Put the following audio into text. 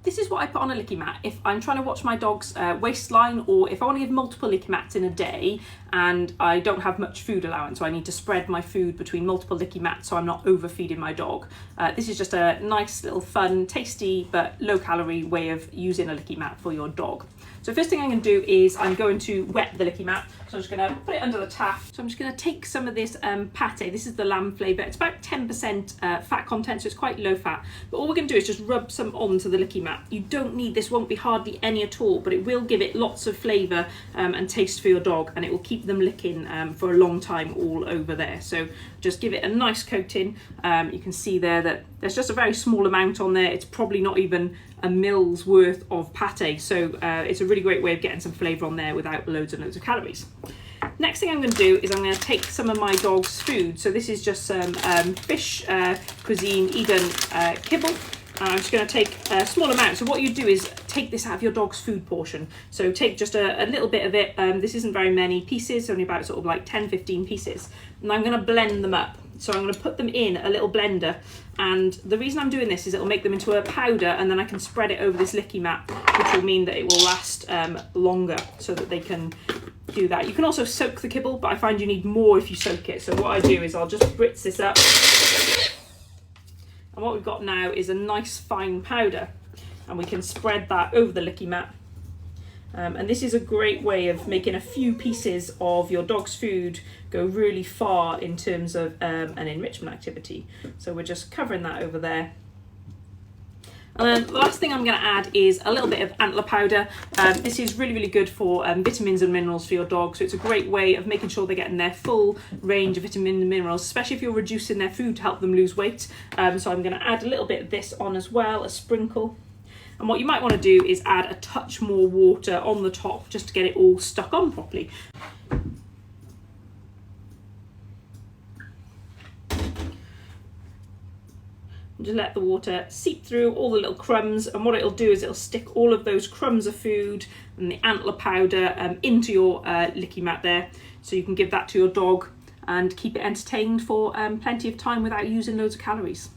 This is what I put on a licky mat if I'm trying to watch my dog's waistline, or if I want to give multiple licky mats in a day and I don't have much food allowance, so I need to spread my food between multiple licky mats so I'm not overfeeding my dog. This is just a nice little fun, tasty but low calorie way of using a licky mat for your dog. So first thing I'm going to do is I'm going to wet the licky mat. So I'm just going to put it under the tap. So I'm just going to take some of this pate. This is the lamb flavour. It's about 10% fat content, so it's quite low fat. But all we're going to do is just rub some onto the licky mat. You don't need this, won't be hardly any at all, but it will give it lots of flavour and taste for your dog, and it will keep them licking for a long time all over there. So just give it a nice coating. You can see there that there's just a very small amount on there. It's probably not even a mill's worth of pate, so it's a really great way of getting some flavour on there without loads and loads of calories. Next thing I'm going to do is I'm going to take some of my dog's food. So this is just some fish cuisine Eden kibble. And I'm just going to take a small amount. So what you do is take this out of your dog's food portion. So take just a little bit of it. This isn't very many pieces, only about sort of like 10-15 pieces. And I'm going to blend them up. So I'm going to put them in a little blender, and the reason I'm doing this is it'll make them into a powder, and then I can spread it over this licky mat, which will mean that it will last longer, so that they can do that. You can also soak the kibble, but I find you need more if you soak it. So what I do is I'll just spritz this up, and what we've got now is a nice fine powder, and we can spread that over the licky mat. And this is a great way of making a few pieces of your dog's food go really far in terms of an enrichment activity. So we're just covering that over there. And then the last thing I'm going to add is a little bit of antler powder. This is really, really good for vitamins and minerals for your dog. So it's a great way of making sure they're getting their full range of vitamins and minerals, especially if you're reducing their food to help them lose weight. So I'm going to add a little bit of this on as well, a sprinkle. And what you might want to do is add a touch more water on the top just to get it all stuck on properly. Just let the water seep through all the little crumbs, and what it'll do is it'll stick all of those crumbs of food and the antler powder into your licky mat there, so you can give that to your dog and keep it entertained for plenty of time without using loads of calories.